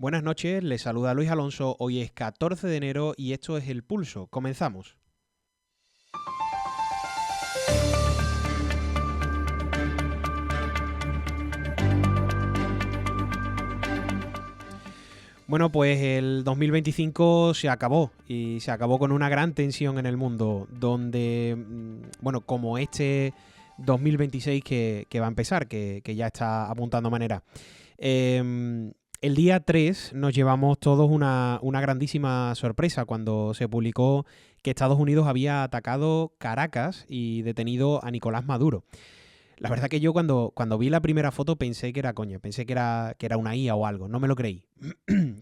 Buenas noches, les saluda Luis Alonso. Hoy es 14 de enero y esto es El Pulso. Comenzamos. Bueno, pues el 2025 se acabó y se acabó con una gran tensión en el mundo, donde, bueno, como este 2026 que va a empezar, que ya está apuntando manera. El día 3 nos llevamos todos una grandísima sorpresa cuando se publicó que Estados Unidos había atacado Caracas y detenido a Nicolás Maduro. La verdad que yo cuando vi la primera foto pensé que era coña, pensé que era una IA o algo, no me lo creí.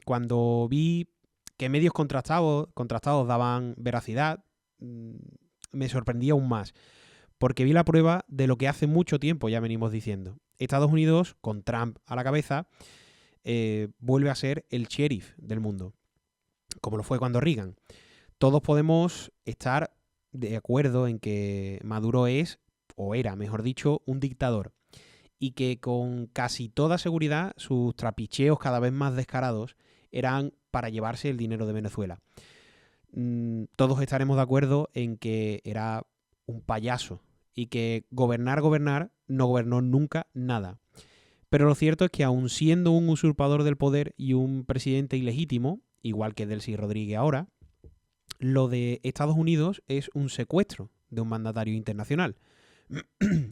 Cuando vi que medios contrastados daban veracidad, me sorprendí aún más, porque vi la prueba de lo que hace mucho tiempo ya venimos diciendo. Estados Unidos, con Trump a la cabeza, vuelve a ser el sheriff del mundo, como lo fue cuando Reagan. Todos podemos estar de acuerdo en que Maduro es, o era, mejor dicho, un dictador, y que con casi toda seguridad sus trapicheos cada vez más descarados eran para llevarse el dinero de Venezuela. Todos estaremos de acuerdo en que era un payaso y que gobernar, no gobernó nunca nada. Pero lo cierto es que aun siendo un usurpador del poder y un presidente ilegítimo, igual que Delcy Rodríguez ahora, lo de Estados Unidos es un secuestro de un mandatario internacional.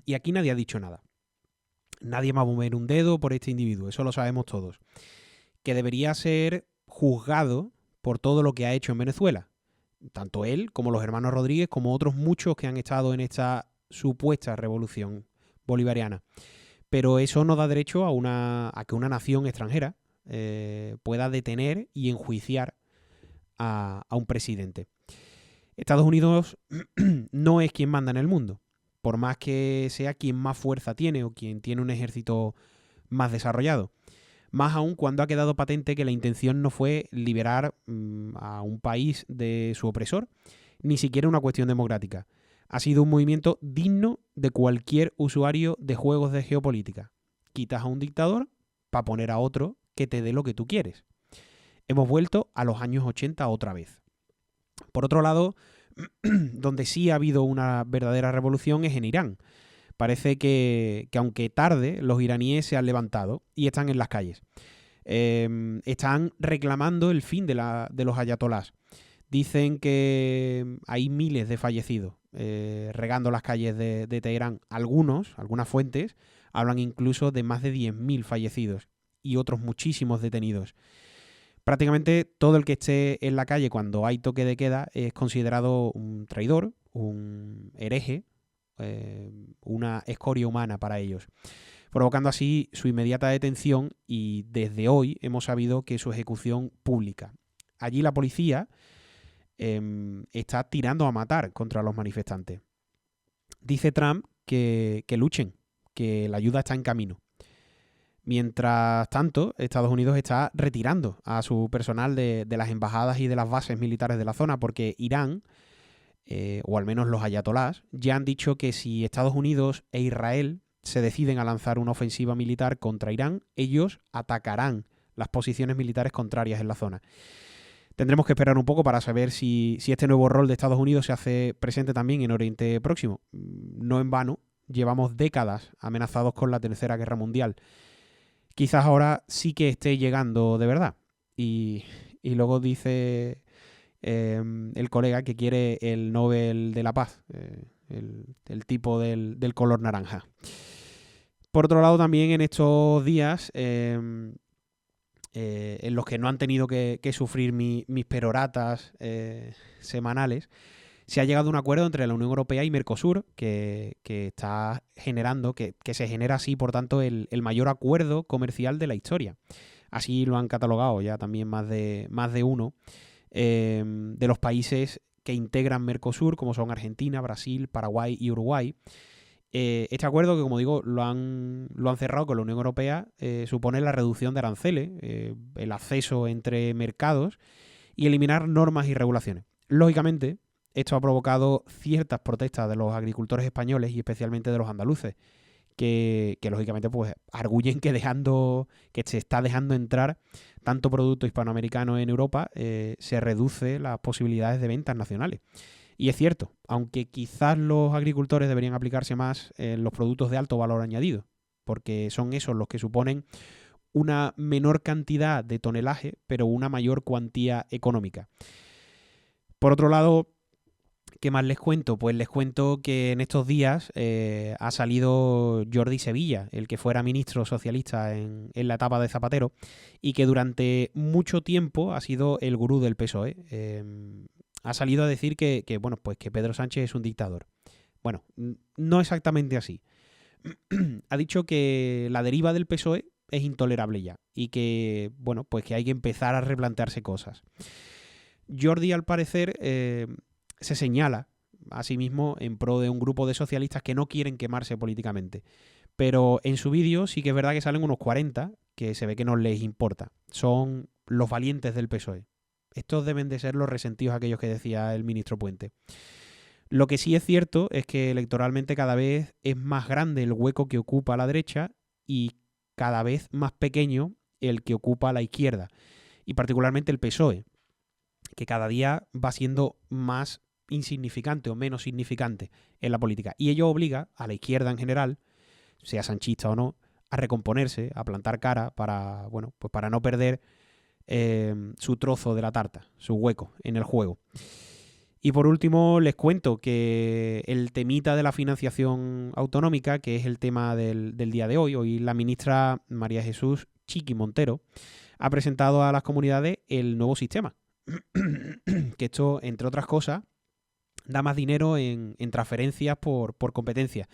Y aquí nadie ha dicho nada. Nadie va a mover un dedo por este individuo, eso lo sabemos todos. Que debería ser juzgado por todo lo que ha hecho en Venezuela. Tanto él como los hermanos Rodríguez, como otros muchos que han estado en esta supuesta revolución bolivariana. Pero eso no da derecho a que una nación extranjera pueda detener y enjuiciar a un presidente. Estados Unidos no es quien manda en el mundo, por más que sea quien más fuerza tiene o quien tiene un ejército más desarrollado. Más aún cuando ha quedado patente que la intención no fue liberar a un país de su opresor, ni siquiera una cuestión democrática. Ha sido un movimiento digno de cualquier usuario de juegos de geopolítica. Quitas a un dictador para poner a otro que te dé lo que tú quieres. Hemos vuelto a los años 80 otra vez. Por otro lado, donde sí ha habido una verdadera revolución es en Irán. Parece que aunque tarde, los iraníes se han levantado y están en las calles. Están reclamando el fin de los ayatolás. Dicen que hay miles de fallecidos regando las calles de Teherán. Algunas fuentes, hablan incluso de más de 10.000 fallecidos y otros muchísimos detenidos. Prácticamente todo el que esté en la calle cuando hay toque de queda es considerado un traidor, un hereje, una escoria humana para ellos, provocando así su inmediata detención y desde hoy hemos sabido que su ejecución pública. Allí la policía está tirando a matar contra los manifestantes. Dice Trump que luchen, que la ayuda está en camino. Mientras tanto, Estados Unidos está retirando a su personal de las embajadas y de las bases militares de la zona porque Irán, o al menos los ayatolás, ya han dicho que si Estados Unidos e Israel se deciden a lanzar una ofensiva militar contra Irán, ellos atacarán las posiciones militares contrarias en la zona. Tendremos que esperar un poco para saber si este nuevo rol de Estados Unidos se hace presente también en Oriente Próximo. No en vano, llevamos décadas amenazados con la Tercera Guerra Mundial. Quizás ahora sí que esté llegando de verdad. Y luego dice el colega que quiere el Nobel de la Paz, el tipo del color naranja. Por otro lado, también en estos días en los que no han tenido que sufrir mis peroratas semanales, se ha llegado a un acuerdo entre la Unión Europea y Mercosur que está generando, que se genera así, por tanto, el mayor acuerdo comercial de la historia. Así lo han catalogado ya también más de uno de los países que integran Mercosur, como son Argentina, Brasil, Paraguay y Uruguay. Este acuerdo, que como digo, lo han cerrado con la Unión Europea, supone la reducción de aranceles, el acceso entre mercados y eliminar normas y regulaciones. Lógicamente, esto ha provocado ciertas protestas de los agricultores españoles y especialmente de los andaluces, que lógicamente pues arguyen que se está dejando entrar tanto producto hispanoamericano en Europa, se reduce las posibilidades de ventas nacionales. Y es cierto, aunque quizás los agricultores deberían aplicarse más en los productos de alto valor añadido, porque son esos los que suponen una menor cantidad de tonelaje, pero una mayor cuantía económica. Por otro lado, ¿qué más les cuento? Pues les cuento que en estos días ha salido Jordi Sevilla, el que fuera ministro socialista en la etapa de Zapatero, y que durante mucho tiempo ha sido el gurú del PSOE. Ha salido a decir que Pedro Sánchez es un dictador. Bueno, no exactamente así. Ha dicho que la deriva del PSOE es intolerable ya y que, que hay que empezar a replantearse cosas. Jordi, al parecer, se señala a sí mismo en pro de un grupo de socialistas que no quieren quemarse políticamente. Pero en su vídeo sí que es verdad que salen unos 40 que se ve que no les importa. Son los valientes del PSOE. Estos deben de ser los resentidos aquellos que decía el ministro Puente. Lo que sí es cierto es que electoralmente cada vez es más grande el hueco que ocupa la derecha y cada vez más pequeño el que ocupa la izquierda. Y particularmente el PSOE, que cada día va siendo más insignificante o menos significante en la política. Y ello obliga a la izquierda en general, sea sanchista o no, a recomponerse, a plantar cara para no perder su trozo de la tarta, su hueco en el juego. Y por último les cuento que el temita de la financiación autonómica, que es el tema del día de hoy, la ministra María Jesús Chiqui Montero ha presentado a las comunidades el nuevo sistema. Que esto, entre otras cosas, da más dinero en transferencias por competencia,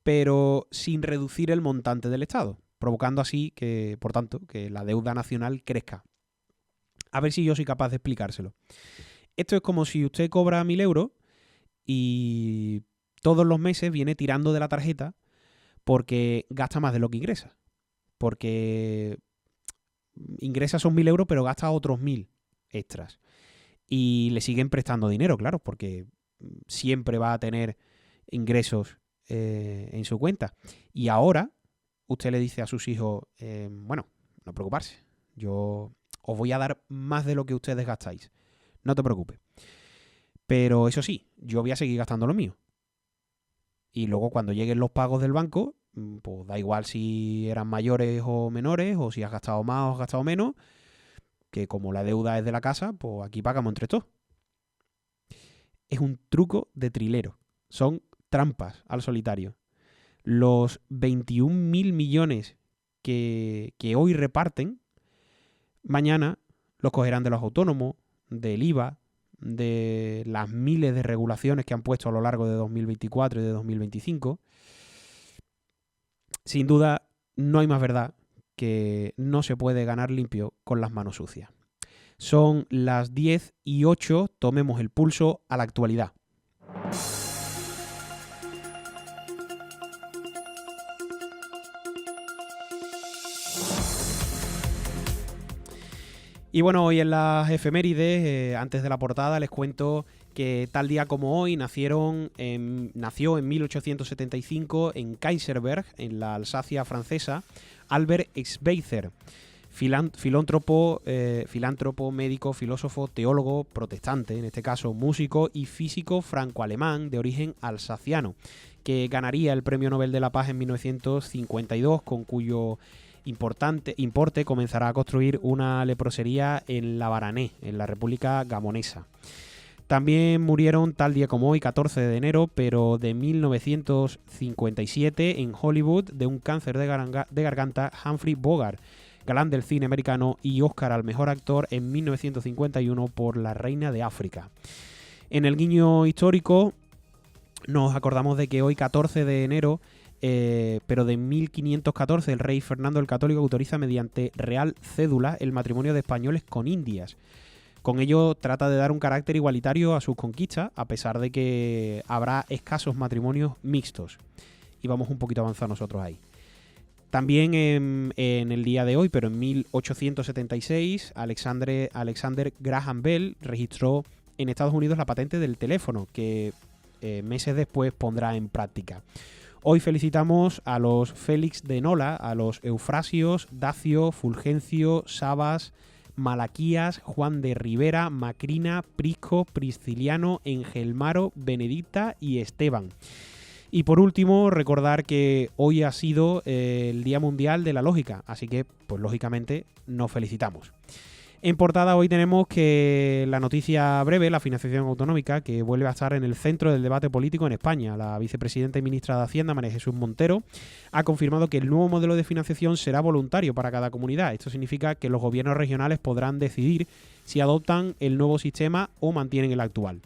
pero sin reducir el montante del Estado, provocando así que, por tanto, que la deuda nacional crezca. A ver si yo soy capaz de explicárselo. Esto es como si usted cobra 1.000 euros y todos los meses viene tirando de la tarjeta porque gasta más de lo que ingresa. Porque ingresa esos 1.000 euros pero gasta otros 1.000 extras. Y le siguen prestando dinero, claro, porque siempre va a tener ingresos en su cuenta. Y ahora usted le dice a sus hijos, no preocuparse, yo os voy a dar más de lo que ustedes gastáis. No te preocupes. Pero eso sí, yo voy a seguir gastando lo mío. Y luego cuando lleguen los pagos del banco, pues da igual si eran mayores o menores, o si has gastado más o has gastado menos, que como la deuda es de la casa, pues aquí pagamos entre todos. Es un truco de trilero. Son trampas al solitario. Los 21.000 millones que hoy reparten, mañana los cogerán de los autónomos, del IVA, de las miles de regulaciones que han puesto a lo largo de 2024 y de 2025. Sin duda, no hay más verdad que no se puede ganar limpio con las manos sucias. Son las 10:08, tomemos el pulso a la actualidad. Y bueno, hoy en las efemérides, antes de la portada, les cuento que tal día como hoy nació en 1875 en Kaiserberg, en la Alsacia francesa, Albert Schweitzer, filántropo, médico, filósofo, teólogo, protestante, en este caso músico y físico franco-alemán de origen alsaciano, que ganaría el Premio Nobel de la Paz en 1952, con cuyo importe comenzará a construir una leprosería en La Barané, en la República Gabonesa. También murieron tal día como hoy, 14 de enero, pero de 1957, en Hollywood, de un cáncer de garganta, Humphrey Bogart, galán del cine americano y Oscar al mejor actor en 1951 por La Reina de África. En el guiño histórico nos acordamos de que hoy, 14 de enero, pero de 1514, el rey Fernando el Católico autoriza mediante real cédula el matrimonio de españoles con indias. Con ello trata de dar un carácter igualitario a sus conquistas, a pesar de que habrá escasos matrimonios mixtos. Y vamos un poquito avanzados nosotros ahí. También en el día de hoy, pero en 1876, Alexander Graham Bell registró en Estados Unidos la patente del teléfono, que meses después pondrá en práctica. Hoy felicitamos a los Félix de Nola, a los Eufrasios, Dacio, Fulgencio, Sabas, Malaquías, Juan de Rivera, Macrina, Prisco, Prisciliano, Engelmaro, Benedicta y Esteban. Y por último, recordar que hoy ha sido el Día Mundial de la Lógica, así que, pues lógicamente, nos felicitamos. En portada hoy tenemos que la noticia breve, la financiación autonómica, que vuelve a estar en el centro del debate político en España. La vicepresidenta y ministra de Hacienda, María Jesús Montero, ha confirmado que el nuevo modelo de financiación será voluntario para cada comunidad. Esto significa que los gobiernos regionales podrán decidir si adoptan el nuevo sistema o mantienen el actual.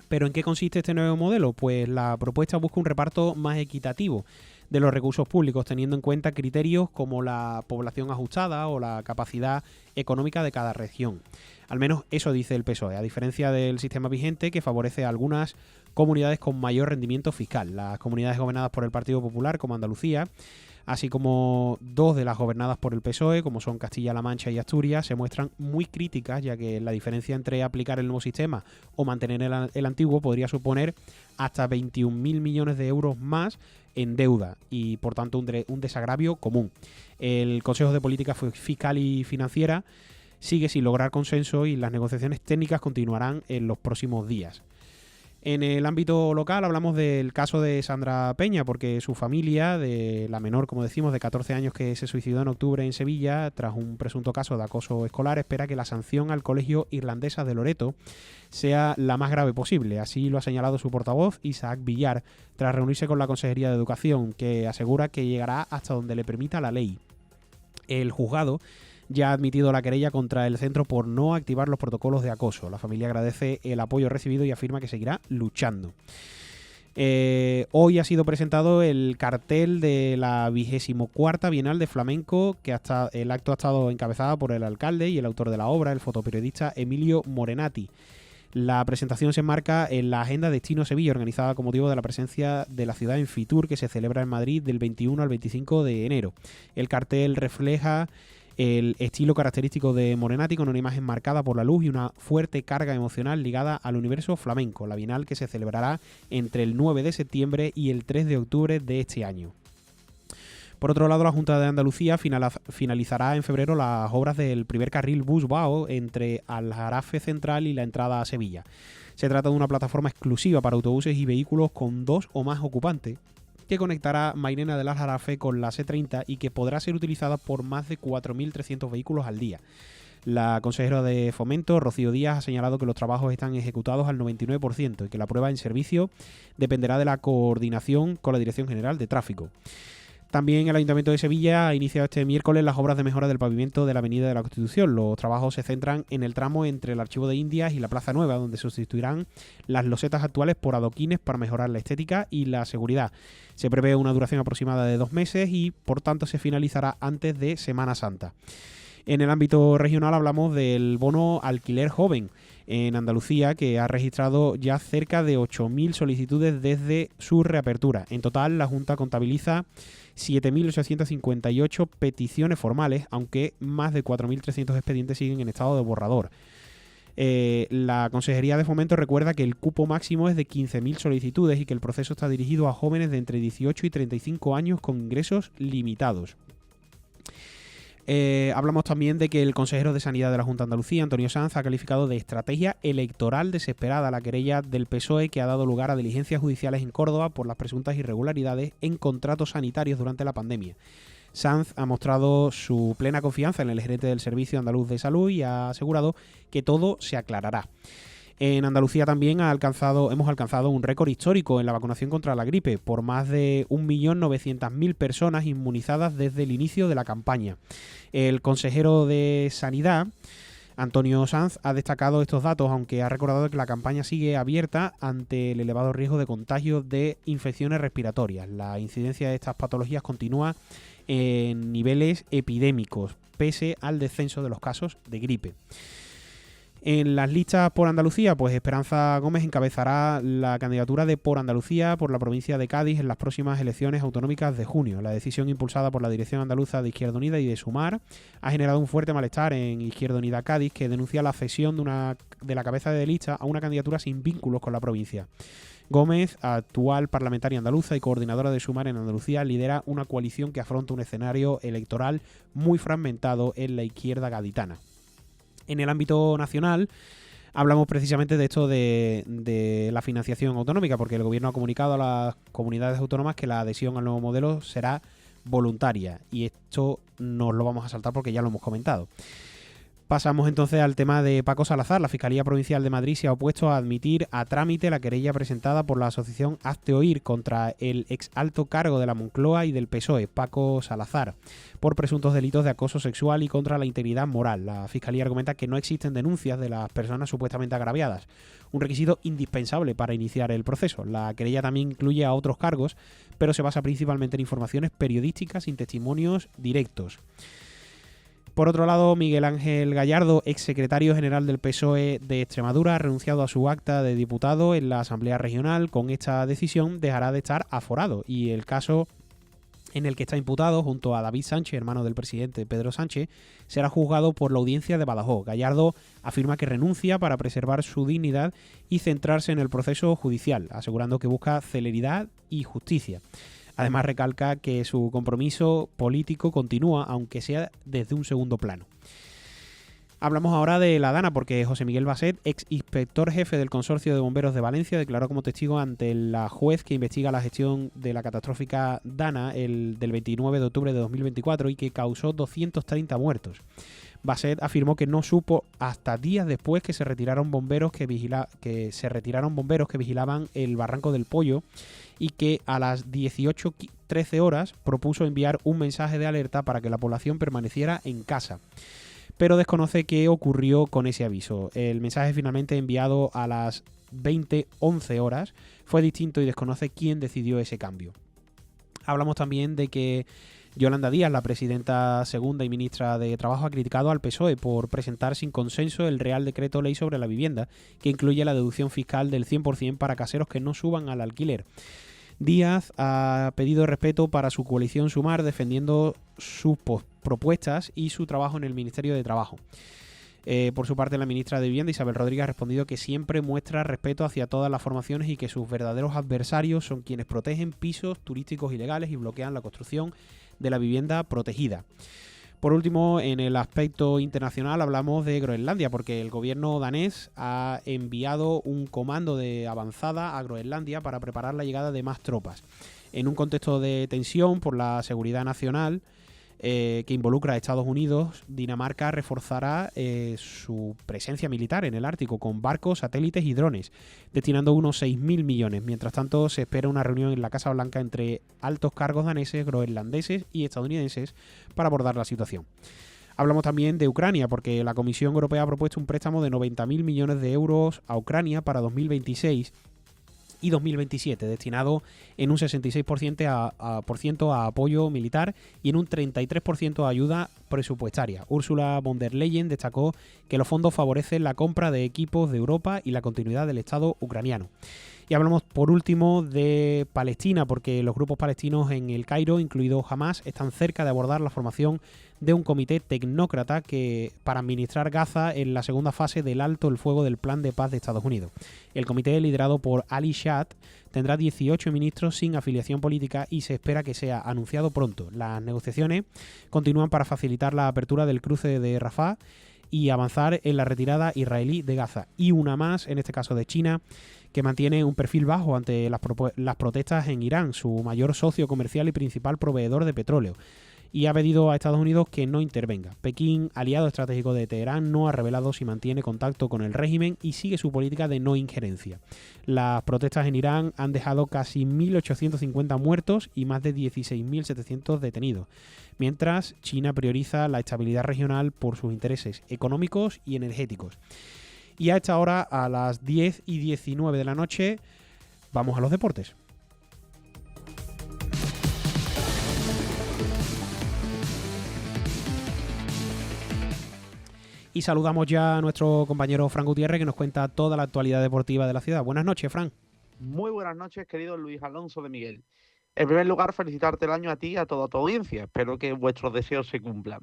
¿Pero en qué consiste este nuevo modelo? Pues la propuesta busca un reparto más equitativo de los recursos públicos, teniendo en cuenta criterios como la población ajustada o la capacidad económica de cada región. Al menos eso dice el PSOE, a diferencia del sistema vigente que favorece a algunas comunidades con mayor rendimiento fiscal. Las comunidades gobernadas por el Partido Popular, como Andalucía, así como dos de las gobernadas por el PSOE, como son Castilla-La Mancha y Asturias, se muestran muy críticas, ya que la diferencia entre aplicar el nuevo sistema o mantener el antiguo podría suponer hasta 21.000 millones de euros más en deuda y, por tanto, un desagravio común. El Consejo de Política Fiscal y Financiera sigue sin lograr consenso y las negociaciones técnicas continuarán en los próximos días. En el ámbito local hablamos del caso de Sandra Peña, porque su familia, de la menor, como decimos, de 14 años que se suicidó en octubre en Sevilla tras un presunto caso de acoso escolar, espera que la sanción al Colegio Irlandesa de Loreto sea la más grave posible. Así lo ha señalado su portavoz, Isaac Villar, tras reunirse con la Consejería de Educación, que asegura que llegará hasta donde le permita la ley. El juzgado ya ha admitido la querella contra el centro por no activar los protocolos de acoso. La familia agradece el apoyo recibido y afirma que seguirá luchando. Hoy ha sido presentado el cartel de la 24ª Bienal de Flamenco, que el acto ha estado encabezado por el alcalde y el autor de la obra, el fotoperiodista Emilio Morenati. La presentación se enmarca en la Agenda Destino Sevilla, organizada con motivo de la presencia de la ciudad en Fitur, que se celebra en Madrid del 21 al 25 de enero. El cartel refleja el estilo característico de Morenati, con una imagen marcada por la luz y una fuerte carga emocional ligada al universo flamenco. La Bienal, que se celebrará entre el 9 de septiembre y el 3 de octubre de este año. Por otro lado, la Junta de Andalucía finalizará en febrero las obras del primer carril bus-bao entre Aljarafe Central y la entrada a Sevilla. Se trata de una plataforma exclusiva para autobuses y vehículos con 2 o más ocupantes, que conectará Mairena del Aljarafe con la C30 y que podrá ser utilizada por más de 4.300 vehículos al día. La consejera de Fomento, Rocío Díaz, ha señalado que los trabajos están ejecutados al 99% y que la prueba en servicio dependerá de la coordinación con la Dirección General de Tráfico. También el Ayuntamiento de Sevilla ha iniciado este miércoles las obras de mejora del pavimento de la Avenida de la Constitución. Los trabajos se centran en el tramo entre el Archivo de Indias y la Plaza Nueva, donde sustituirán las losetas actuales por adoquines para mejorar la estética y la seguridad. Se prevé una duración aproximada de 2 meses y, por tanto, se finalizará antes de Semana Santa. En el ámbito regional hablamos del bono alquiler joven en Andalucía, que ha registrado ya cerca de 8.000 solicitudes desde su reapertura. En total, la Junta contabiliza 7.858 peticiones formales, aunque más de 4.300 expedientes siguen en estado de borrador. La Consejería de Fomento recuerda que el cupo máximo es de 15.000 solicitudes y que el proceso está dirigido a jóvenes de entre 18 y 35 años con ingresos limitados. Hablamos también de que el consejero de Sanidad de la Junta de Andalucía, Antonio Sanz, ha calificado de estrategia electoral desesperada la querella del PSOE que ha dado lugar a diligencias judiciales en Córdoba por las presuntas irregularidades en contratos sanitarios durante la pandemia. Sanz ha mostrado su plena confianza en el gerente del Servicio Andaluz de Salud y ha asegurado que todo se aclarará. En Andalucía también hemos alcanzado un récord histórico en la vacunación contra la gripe, por más de 1.900.000 personas inmunizadas desde el inicio de la campaña. El consejero de Sanidad, Antonio Sanz, ha destacado estos datos, aunque ha recordado que la campaña sigue abierta ante el elevado riesgo de contagio de infecciones respiratorias. La incidencia de estas patologías continúa en niveles epidémicos, pese al descenso de los casos de gripe. En las listas por Andalucía, pues Esperanza Gómez encabezará la candidatura de Por Andalucía por la provincia de Cádiz en las próximas elecciones autonómicas de junio. La decisión impulsada por la Dirección Andaluza de Izquierda Unida y de Sumar ha generado un fuerte malestar en Izquierda Unida Cádiz, que denuncia la cesión de la cabeza de lista a una candidatura sin vínculos con la provincia. Gómez, actual parlamentaria andaluza y coordinadora de Sumar en Andalucía, lidera una coalición que afronta un escenario electoral muy fragmentado en la izquierda gaditana. En el ámbito nacional, hablamos precisamente de esto de la financiación autonómica, porque el Gobierno ha comunicado a las comunidades autónomas que la adhesión al nuevo modelo será voluntaria, y esto nos lo vamos a saltar porque ya lo hemos comentado. Pasamos entonces al tema de Paco Salazar. La Fiscalía Provincial de Madrid se ha opuesto a admitir a trámite la querella presentada por la asociación Hazte Oír contra el ex alto cargo de la Moncloa y del PSOE, Paco Salazar, por presuntos delitos de acoso sexual y contra la integridad moral. La Fiscalía argumenta que no existen denuncias de las personas supuestamente agraviadas, un requisito indispensable para iniciar el proceso. La querella también incluye a otros cargos, pero se basa principalmente en informaciones periodísticas sin testimonios directos. Por otro lado, Miguel Ángel Gallardo, exsecretario general del PSOE de Extremadura, ha renunciado a su acta de diputado en la Asamblea Regional. Con esta decisión dejará de estar aforado, y el caso en el que está imputado, junto a David Sánchez, hermano del presidente Pedro Sánchez, será juzgado por la Audiencia de Badajoz. Gallardo afirma que renuncia para preservar su dignidad y centrarse en el proceso judicial, asegurando que busca celeridad y justicia. Además, recalca que su compromiso político continúa, aunque sea desde un segundo plano. Hablamos ahora de la Dana, porque José Miguel Baset, ex inspector jefe del Consorcio de Bomberos de Valencia, declaró como testigo ante la juez que investiga la gestión de la catastrófica Dana del 29 de octubre de 2024 y que causó 230 muertos. Baset afirmó que no supo hasta días después que se retiraron bomberos que vigilaban el Barranco del Pollo, y que a las 18:13 horas propuso enviar un mensaje de alerta para que la población permaneciera en casa, pero desconoce qué ocurrió con ese aviso. El mensaje finalmente enviado a las 20:11 horas fue distinto y desconoce quién decidió ese cambio. Hablamos también de que Yolanda Díaz, la presidenta segunda y ministra de Trabajo, ha criticado al PSOE por presentar sin consenso el Real Decreto Ley sobre la vivienda, que incluye la deducción fiscal del 100% para caseros que no suban al alquiler. Díaz ha pedido respeto para su coalición Sumar, defendiendo sus propuestas y su trabajo en el Ministerio de Trabajo. Por su parte, la ministra de Vivienda, Isabel Rodríguez, ha respondido que siempre muestra respeto hacia todas las formaciones y que sus verdaderos adversarios son quienes protegen pisos turísticos ilegales y bloquean la construcción de la vivienda protegida. Por último, en el aspecto internacional hablamos de Groenlandia, porque el gobierno danés ha enviado un comando de avanzada a Groenlandia para preparar la llegada de más tropas. En un contexto de tensión por la seguridad nacional que involucra a Estados Unidos, Dinamarca reforzará su presencia militar en el Ártico con barcos, satélites y drones, destinando unos 6.000 millones. Mientras tanto, se espera una reunión en la Casa Blanca entre altos cargos daneses, groenlandeses y estadounidenses para abordar la situación. Hablamos también de Ucrania, porque la Comisión Europea ha propuesto un préstamo de 90.000 millones de euros a Ucrania para 2026 y 2027, destinado en un 66% a apoyo militar y en un 33% a ayuda presupuestaria. Ursula von der Leyen destacó que los fondos favorecen la compra de equipos de Europa y la continuidad del Estado ucraniano. Y hablamos por último de Palestina, porque los grupos palestinos en el Cairo, incluido Hamas, están cerca de abordar la formación de un comité tecnócrata para administrar Gaza en la segunda fase del alto el fuego del Plan de Paz de Estados Unidos. El comité, liderado por Ali Shad, tendrá 18 ministros sin afiliación política y se espera que sea anunciado pronto. Las negociaciones continúan para facilitar la apertura del cruce de Rafah y avanzar en la retirada israelí de Gaza. Y una más, en este caso de China, que mantiene un perfil bajo ante las protestas en Irán, su mayor socio comercial y principal proveedor de petróleo, y ha pedido a Estados Unidos que no intervenga. Pekín, aliado estratégico de Teherán, no ha revelado si mantiene contacto con el régimen y sigue su política de no injerencia. Las protestas en Irán han dejado casi 1.850 muertos y más de 16.700 detenidos, mientras China prioriza la estabilidad regional por sus intereses económicos y energéticos. Y a esta hora, a las 10:19 de la noche, vamos a los deportes. Y saludamos ya a nuestro compañero Fran Gutiérrez, que nos cuenta toda la actualidad deportiva de la ciudad. Buenas noches, Fran. Muy buenas noches, querido Luis Alonso de Miguel. En primer lugar, felicitarte el año a ti y a toda tu audiencia. Espero que vuestros deseos se cumplan.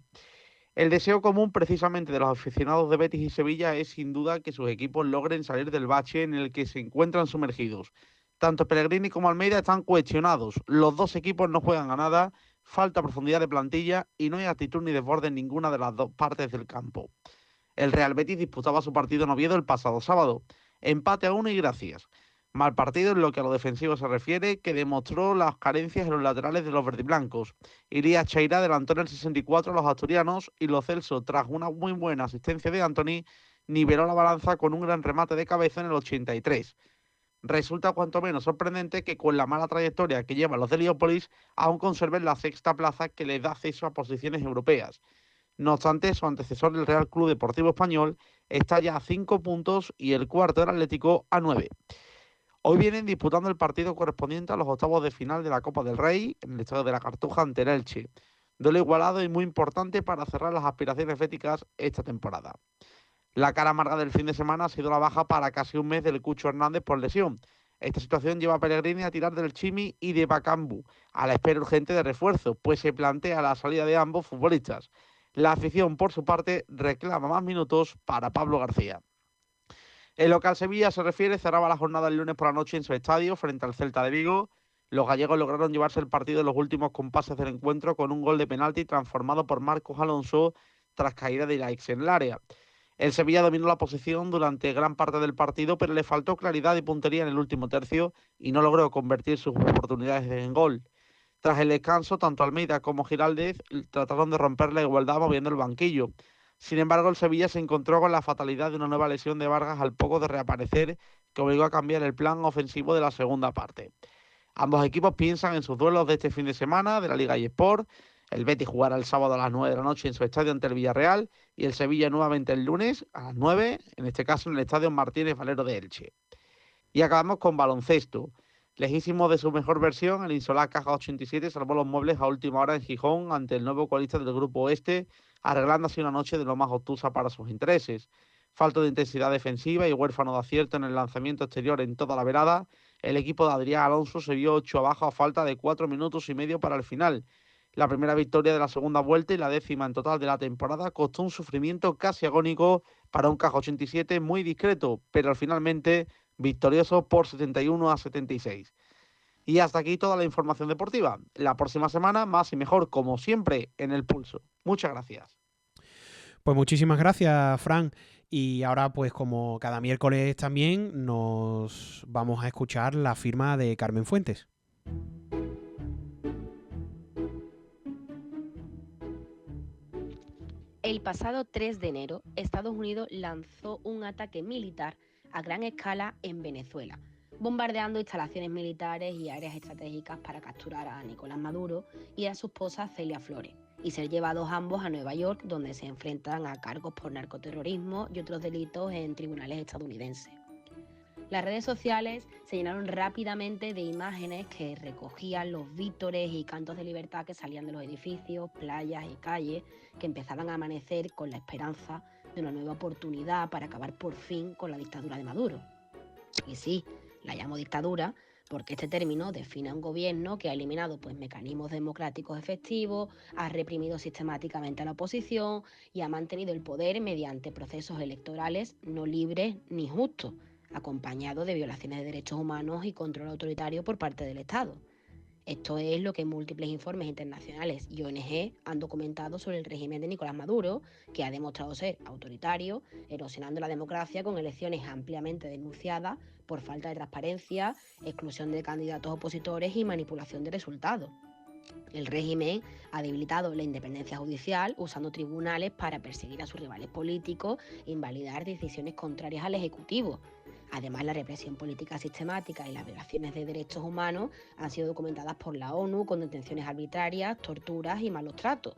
El deseo común precisamente de los aficionados de Betis y Sevilla es sin duda que sus equipos logren salir del bache en el que se encuentran sumergidos. Tanto Pellegrini como Almeida están cuestionados. Los dos equipos no juegan a nada, falta profundidad de plantilla y no hay actitud ni desborde en ninguna de las dos partes del campo. El Real Betis disputaba su partido en Oviedo el pasado sábado. Empate a 1 y gracias. Mal partido en lo que a lo defensivo se refiere, que demostró las carencias en los laterales de los verdiblancos. Irías Cheira adelantó en el 64 a los asturianos y Lo Celso, tras una muy buena asistencia de Antony, niveló la balanza con un gran remate de cabeza en el 83. Resulta cuanto menos sorprendente que con la mala trayectoria que llevan los de Heliópolis aún conserven la sexta plaza que les da acceso a posiciones europeas. No obstante, su antecesor, el Real Club Deportivo Español, está ya a 5 puntos y el cuarto, el Atlético, a 9. Hoy vienen disputando el partido correspondiente a los octavos de final de la Copa del Rey en el Estadio de la Cartuja ante el Elche. Duelo igualado y muy importante para cerrar las aspiraciones béticas esta temporada. La cara amarga del fin de semana ha sido la baja para casi un mes del Cucho Hernández por lesión. Esta situación lleva a Pellegrini a tirar del Chimi y de Bacambu, a la espera urgente de refuerzo, pues se plantea la salida de ambos futbolistas. La afición, por su parte, reclama más minutos para Pablo García. En lo que al Sevilla se refiere, cerraba la jornada el lunes por la noche en su estadio frente al Celta de Vigo. Los gallegos lograron llevarse el partido en los últimos compases del encuentro con un gol de penalti transformado por Marcos Alonso tras caída de Aix en el área. El Sevilla dominó la posición durante gran parte del partido, pero le faltó claridad y puntería en el último tercio y no logró convertir sus oportunidades en gol. Tras el descanso, tanto Almeida como Giraldez trataron de romper la igualdad moviendo el banquillo. Sin embargo, el Sevilla se encontró con la fatalidad de una nueva lesión de Vargas al poco de reaparecer, que obligó a cambiar el plan ofensivo de la segunda parte. Ambos equipos piensan en sus duelos de este fin de semana de la Liga eSport. El Betis jugará el sábado a las 9 de la noche en su estadio ante el Villarreal y el Sevilla nuevamente el lunes a las 9, en este caso en el estadio Martínez Valero de Elche. Y acabamos con baloncesto. Lejísimo de su mejor versión, el Insolá Caja 87 salvó los muebles a última hora en Gijón ante el nuevo colista del Grupo Oeste, arreglando así una noche de lo más obtusa para sus intereses. Falto de intensidad defensiva y huérfano de acierto en el lanzamiento exterior en toda la velada, el equipo de Adrián Alonso se vio 8 abajo a falta de 4 minutos y medio para el final. La primera victoria de la segunda vuelta y la décima en total de la temporada costó un sufrimiento casi agónico para un Caja 87 muy discreto, pero finalmente victorioso por 71-76. Y hasta aquí toda la información deportiva. La próxima semana más y mejor, como siempre, en El Pulso. Muchas gracias. Pues muchísimas gracias, Fran. Y ahora, pues como cada miércoles también, nos vamos a escuchar la firma de Carmen Fuentes. El pasado 3 de enero, Estados Unidos lanzó un ataque militar a gran escala en Venezuela, bombardeando instalaciones militares y áreas estratégicas para capturar a Nicolás Maduro y a su esposa Celia Flores, y ser llevados ambos a Nueva York, donde se enfrentan a cargos por narcoterrorismo y otros delitos en tribunales estadounidenses. Las redes sociales se llenaron rápidamente de imágenes que recogían los vítores y cantos de libertad que salían de los edificios, playas y calles, que empezaban a amanecer con la esperanza de una nueva oportunidad para acabar por fin con la dictadura de Maduro. Y sí, la llamo dictadura porque este término define a un gobierno que ha eliminado mecanismos democráticos efectivos, ha reprimido sistemáticamente a la oposición y ha mantenido el poder mediante procesos electorales no libres ni justos, acompañado de violaciones de derechos humanos y control autoritario por parte del Estado. Esto es lo que múltiples informes internacionales y ONG han documentado sobre el régimen de Nicolás Maduro, que ha demostrado ser autoritario, erosionando la democracia con elecciones ampliamente denunciadas por falta de transparencia, exclusión de candidatos opositores y manipulación de resultados. El régimen ha debilitado la independencia judicial usando tribunales para perseguir a sus rivales políticos e invalidar decisiones contrarias al Ejecutivo. Además, la represión política sistemática y las violaciones de derechos humanos han sido documentadas por la ONU con detenciones arbitrarias, torturas y malos tratos.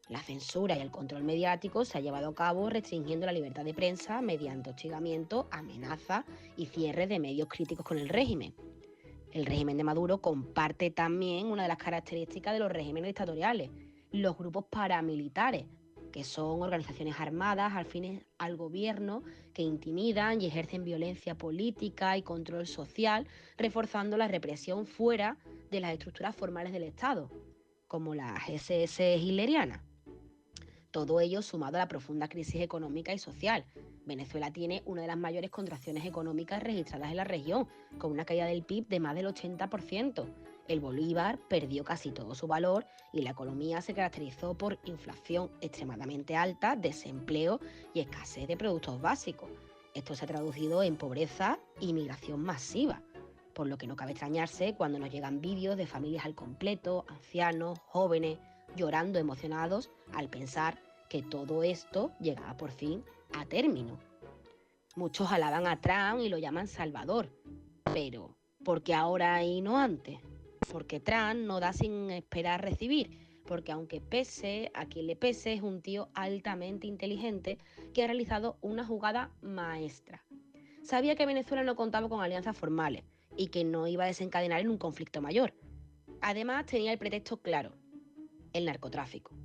La censura y el control mediático se ha llevado a cabo restringiendo la libertad de prensa mediante hostigamiento, amenazas y cierre de medios críticos con el régimen. El régimen de Maduro comparte también una de las características de los regímenes dictatoriales, los grupos paramilitares, que son organizaciones armadas afines al gobierno que intimidan y ejercen violencia política y control social, reforzando la represión fuera de las estructuras formales del Estado, como las SS hitlerianas. Todo ello sumado a la profunda crisis económica y social. Venezuela tiene una de las mayores contracciones económicas registradas en la región, con una caída del PIB de más del 80%. El bolívar perdió casi todo su valor y la economía se caracterizó por inflación extremadamente alta, desempleo y escasez de productos básicos. Esto se ha traducido en pobreza y migración masiva, por lo que no cabe extrañarse cuando nos llegan vídeos de familias al completo, ancianos, jóvenes, llorando emocionados al pensar que todo esto llegaba por fin a término. Muchos alaban a Trump y lo llaman Salvador, pero ¿por qué ahora y no antes? Porque Trump no da sin esperar recibir, porque aunque pese a quien le pese, es un tío altamente inteligente que ha realizado una jugada maestra. Sabía que Venezuela no contaba con alianzas formales y que no iba a desencadenar en un conflicto mayor. Además, tenía el pretexto claro: el narcotráfico.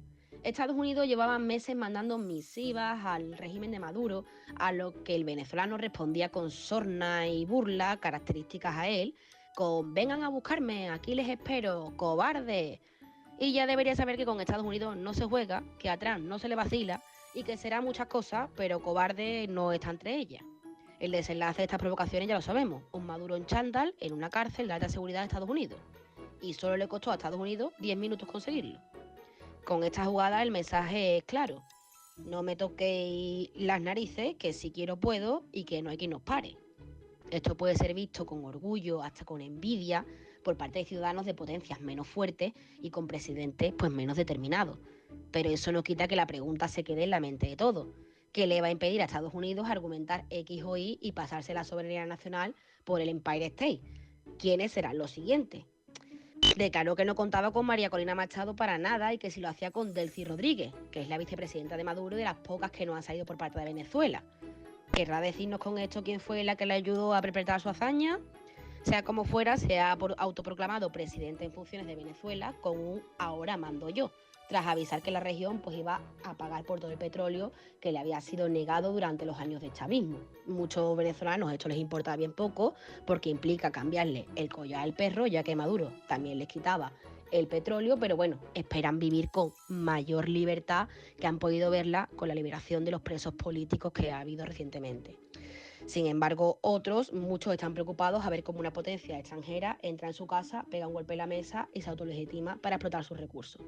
Estados Unidos llevaba meses mandando misivas al régimen de Maduro, a lo que el venezolano respondía con sorna y burla características a él, con vengan a buscarme, aquí les espero, cobarde. Y ya debería saber que con Estados Unidos no se juega, que a Trump no se le vacila y que será muchas cosas, pero cobarde no está entre ellas. El desenlace de estas provocaciones ya lo sabemos: un Maduro en chándal en una cárcel de alta seguridad de Estados Unidos. Y solo le costó a Estados Unidos 10 minutos conseguirlo. Con esta jugada el mensaje es claro: no me toquéis las narices, que si quiero puedo y que no hay quien nos pare. Esto puede ser visto con orgullo, hasta con envidia, por parte de ciudadanos de potencias menos fuertes y con presidentes pues menos determinados. Pero eso no quita que la pregunta se quede en la mente de todos: ¿qué le va a impedir a Estados Unidos argumentar X o Y y pasarse la soberanía nacional por el Empire State? ¿Quiénes serán los siguientes? Declaró que no contaba con María Corina Machado para nada y que si lo hacía con Delcy Rodríguez, que es la vicepresidenta de Maduro y de las pocas que no han salido por parte de Venezuela. ¿Querrá decirnos con esto quién fue la que le ayudó a perpetrar su hazaña? Sea como fuera, se ha autoproclamado presidente en funciones de Venezuela con un ahora mando yo, tras avisar que la región pues iba a pagar por todo el petróleo que le había sido negado durante los años de chavismo. Muchos venezolanos esto les importa bien poco, porque implica cambiarle el collar al perro, ya que Maduro también les quitaba el petróleo, pero bueno, esperan vivir con mayor libertad, que han podido verla con la liberación de los presos políticos que ha habido recientemente. Sin embargo, muchos están preocupados a ver cómo una potencia extranjera entra en su casa, pega un golpe en la mesa y se autolegitima para explotar sus recursos.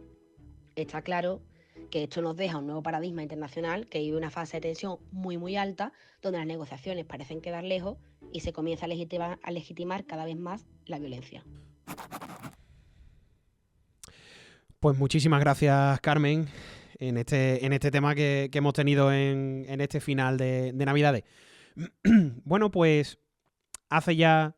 Está claro que esto nos deja un nuevo paradigma internacional que vive una fase de tensión muy alta, donde las negociaciones parecen quedar lejos y se comienza a legitimar cada vez más la violencia. Pues muchísimas gracias, Carmen, en este tema que hemos tenido en este final de Navidades. Bueno, pues hace ya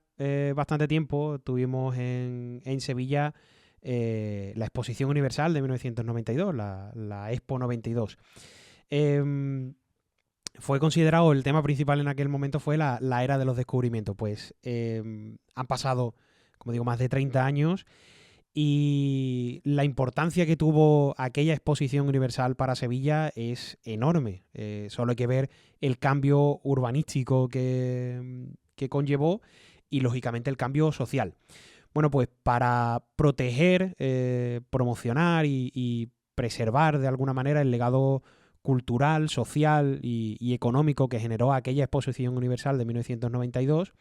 bastante tiempo tuvimos en Sevilla la Exposición Universal de 1992, la Expo 92. Fue considerado el tema principal en aquel momento fue la era de los descubrimientos. Pues han pasado, como digo, más de 30 años y la importancia que tuvo aquella Exposición Universal para Sevilla es enorme. Solo hay que ver el cambio urbanístico que conllevó y, lógicamente, el cambio social. Bueno, pues para proteger, promocionar y preservar de alguna manera el legado cultural, social y económico que generó aquella Exposición Universal de 1992,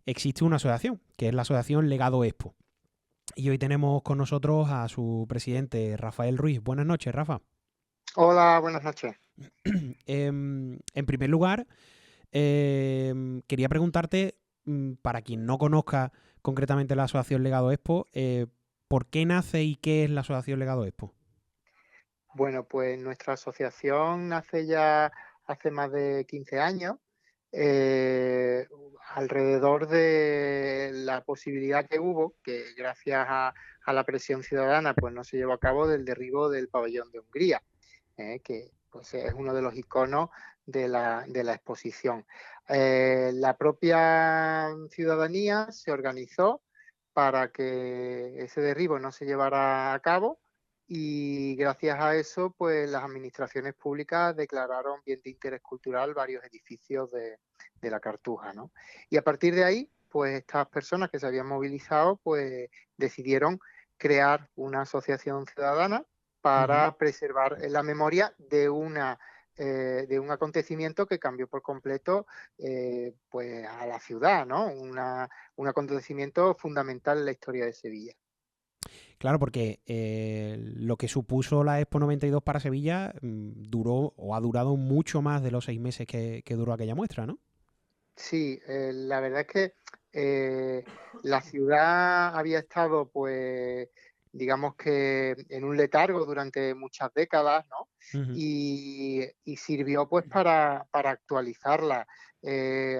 existe una asociación, que es la Asociación Legado Expo. Y hoy tenemos con nosotros a su presidente, Rafael Ruiz. Buenas noches, Rafa. Hola, buenas noches. En primer lugar, quería preguntarte, para quien no conozca concretamente la Asociación Legado Expo, ¿por qué nace y qué es la Asociación Legado Expo? Bueno, pues nuestra asociación nace ya hace más de 15 años, alrededor de la posibilidad que hubo, que gracias a la presión ciudadana pues no se llevó a cabo, del derribo del pabellón de Hungría, que pues es uno de los iconos de la exposición. La propia ciudadanía se organizó para que ese derribo no se llevara a cabo, y gracias a eso pues las administraciones públicas declararon bien de interés cultural varios edificios de la Cartuja, ¿no? Y a partir de ahí pues estas personas que se habían movilizado pues decidieron crear una asociación ciudadana para preservar la memoria de de un acontecimiento que cambió por completo pues a la ciudad, ¿no? Un acontecimiento fundamental en la historia de Sevilla. Claro, porque lo que supuso la Expo 92 para Sevilla duró o ha durado mucho más de los 6 meses que duró aquella muestra, ¿no? Sí, la verdad es que la ciudad había estado, pues, digamos que en un letargo durante muchas décadas, ¿no? Ujú. Y sirvió, pues, para actualizarla.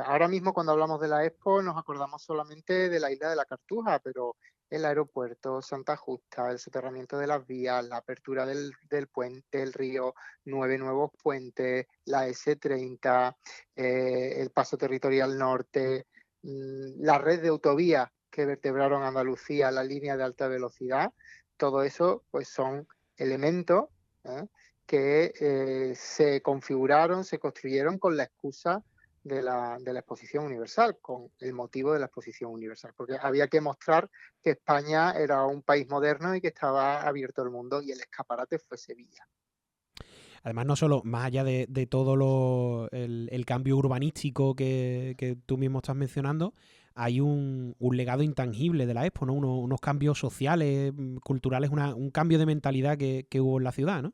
Ahora mismo, cuando hablamos de la Expo, nos acordamos solamente de la isla de la Cartuja, pero el aeropuerto, Santa Justa, el soterramiento de las vías, la apertura del puente, del río, 9 nuevos puentes, la S30, el paso territorial norte, la red de autovías que vertebraron Andalucía, la línea de alta velocidad, todo eso pues son elementos ¿eh? que se configuraron, se construyeron con la excusa de la exposición universal, con el motivo de la exposición universal, porque había que mostrar que España era un país moderno y que estaba abierto al mundo, y el escaparate fue Sevilla. Además, no solo, más allá de todo el cambio urbanístico que tú mismo estás mencionando, hay un legado intangible de la Expo, ¿no? Unos cambios sociales, culturales, un cambio de mentalidad que hubo en la ciudad, ¿no?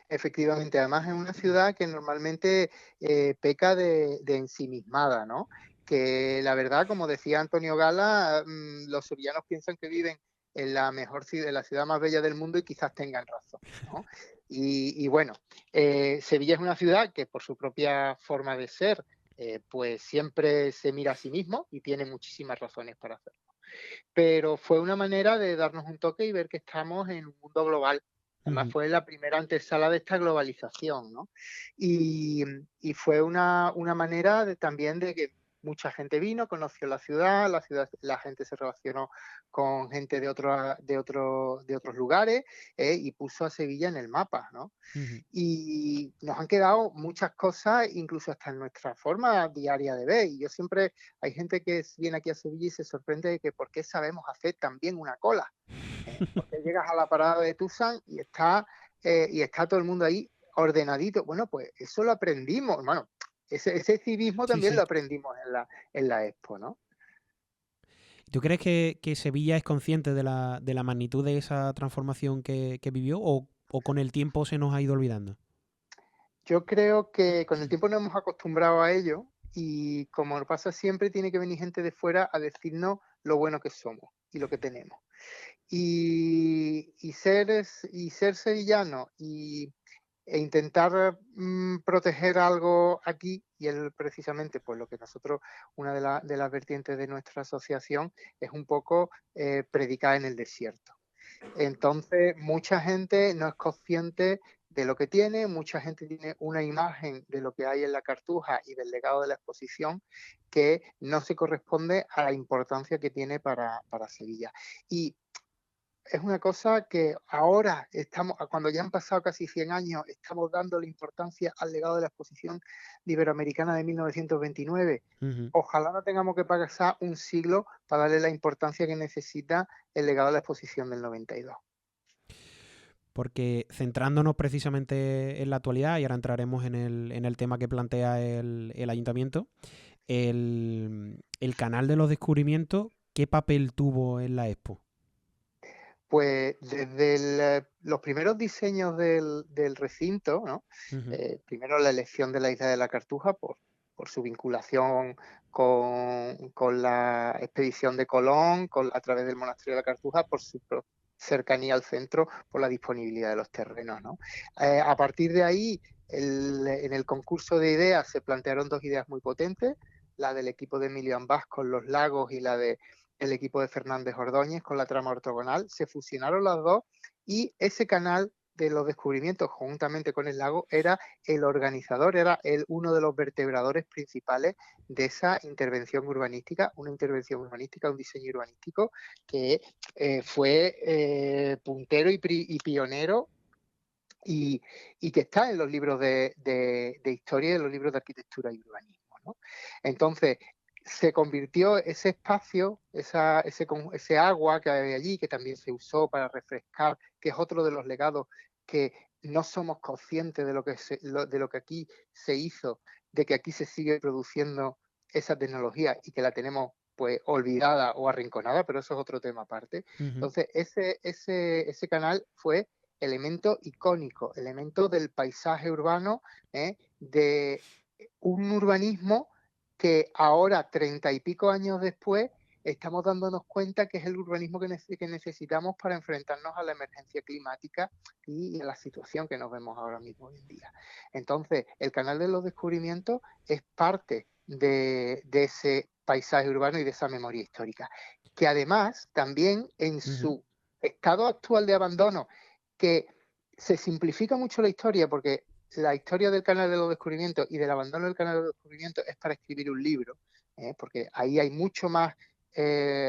Efectivamente, además es una ciudad que normalmente peca de ensimismada, ¿no? Que la verdad, como decía Antonio Gala, los sevillanos piensan que viven en la mejor ciudad, en la ciudad más bella del mundo, y quizás tengan razón, ¿no? Y bueno, Sevilla es una ciudad que por su propia forma de ser, pues siempre se mira a sí mismo y tiene muchísimas razones para hacerlo. Pero fue una manera de darnos un toque y ver que estamos en un mundo global. Además, Ujú. fue la primera antesala de esta globalización, ¿no? Y fue una manera también de que mucha gente vino, conoció la ciudad, la gente se relacionó con gente de otros lugares y puso a Sevilla en el mapa, ¿no? Ujú. Y nos han quedado muchas cosas, incluso hasta en nuestra forma diaria de ver. Y yo siempre, hay gente que viene aquí a Sevilla y se sorprende de que por qué sabemos hacer también una cola. Porque llegas a la parada de Tucson y está todo el mundo ahí ordenadito. Bueno, pues eso lo aprendimos, bueno, ese civismo Sí, también sí. lo aprendimos en la Expo, ¿no? ¿Tú crees que Sevilla es consciente de la magnitud de esa transformación que vivió o con el tiempo se nos ha ido olvidando? Yo creo que con el tiempo nos hemos acostumbrado a ello, y como pasa siempre, tiene que venir gente de fuera a decirnos lo bueno que somos y lo que tenemos. Y ser sevillano e intentar proteger algo aquí, y es precisamente pues lo que nosotros, una de las vertientes de nuestra asociación, es un poco predicar en el desierto. Entonces, mucha gente no es consciente de lo que tiene, mucha gente tiene una imagen de lo que hay en la Cartuja y del legado de la exposición que no se corresponde a la importancia que tiene para Sevilla. Y es una cosa que ahora estamos, cuando ya han pasado casi 100 años, estamos dando la importancia al legado de la exposición iberoamericana de 1929. Ujú. Ojalá no tengamos que pasar un siglo para darle la importancia que necesita el legado de la exposición del 92. Porque centrándonos precisamente en la actualidad, y ahora entraremos en el tema que plantea el ayuntamiento, el canal de los descubrimientos, ¿qué papel tuvo en la Expo? Pues desde los primeros diseños del recinto, ¿no? Ujú. Primero la elección de la isla de la Cartuja por su vinculación con la expedición de Colón, a través del monasterio de la Cartuja, por su cercanía al centro, por la disponibilidad de los terrenos, ¿no? A partir de ahí, en el concurso de ideas se plantearon dos ideas muy potentes: la del equipo de Emilio Ambás con los lagos, y la de el equipo de Fernández Ordóñez con la trama ortogonal. Se fusionaron las dos, y ese canal de los descubrimientos, juntamente con el lago, era el organizador, era uno de los vertebradores principales de esa intervención urbanística, un diseño urbanístico que fue puntero y pionero, y que está en los libros de historia y en los libros de arquitectura y urbanismo, ¿no? Entonces, se convirtió ese espacio, ese agua que hay allí, que también se usó para refrescar, que es otro de los legados que no somos conscientes de de lo que aquí se hizo, de que aquí se sigue produciendo esa tecnología y que la tenemos pues olvidada o arrinconada, pero eso es otro tema aparte. Ujú, Entonces, ese canal fue elemento icónico, elemento del paisaje urbano, de un urbanismo que ahora, 30 y pico años después, estamos dándonos cuenta que es el urbanismo que necesitamos para enfrentarnos a la emergencia climática y a la situación que nos vemos ahora mismo hoy en día. Entonces, el canal de los descubrimientos es parte de ese paisaje urbano y de esa memoria histórica, que además también en ujú. su estado actual de abandono, que se simplifica mucho la historia porque la historia del canal de los descubrimientos y del abandono del canal de los descubrimientos es para escribir un libro, porque ahí hay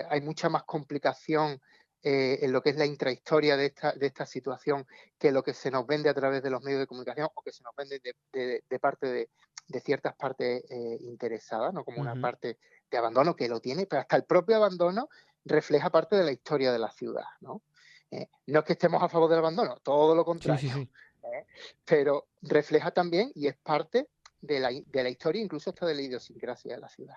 hay mucha más complicación en lo que es la intrahistoria de esta situación que lo que se nos vende a través de los medios de comunicación o que se nos vende de parte de ciertas partes interesadas, ¿no? Como una Ujú. parte de abandono que lo tiene, pero hasta el propio abandono refleja parte de la historia de la ciudad, ¿no? No es que estemos a favor del abandono, todo lo Sí, sí, contrario, sí. ¿eh? Pero refleja también y es parte de la historia, incluso hasta de la idiosincrasia de la ciudad.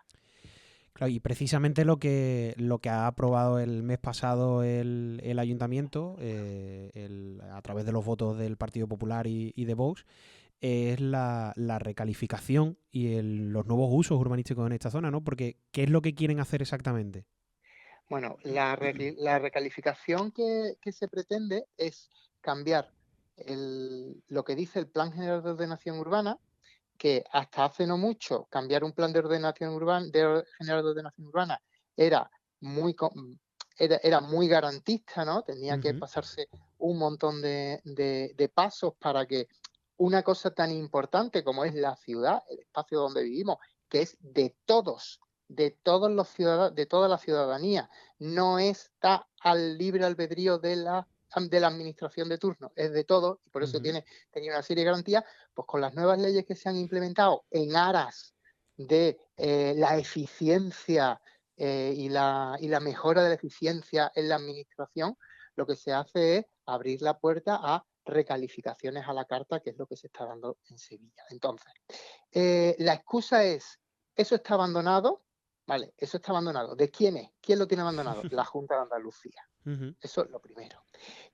Claro, y precisamente lo que ha aprobado el mes pasado el ayuntamiento, a través de los votos del Partido Popular y de Vox, es la recalificación y los nuevos usos urbanísticos en esta zona, ¿no? Porque, ¿qué es lo que quieren hacer exactamente? Bueno, la recalificación que se pretende es cambiar lo que dice el Plan General de Ordenación Urbana, que hasta hace no mucho cambiar un plan de ordenación urbana, general de ordenación urbana era muy, era muy garantista, ¿no? Tenía que Ujú, pasarse un montón de pasos para que una cosa tan importante como es la ciudad, el espacio donde vivimos, que es de todos los ciudadanos, de toda la ciudadanía, no está al libre albedrío de la administración de turno, es de todos y por eso ujú, tenía una serie de garantías, pues con las nuevas leyes que se han implementado en aras de la eficiencia y la mejora de la eficiencia en la administración, lo que se hace es abrir la puerta a recalificaciones a la carta, que es lo que se está dando en Sevilla. Entonces, la excusa es, eso está abandonado, vale, eso está abandonado. ¿De quién es? ¿Quién lo tiene abandonado? La Junta de Andalucía. ujú, Eso es lo primero.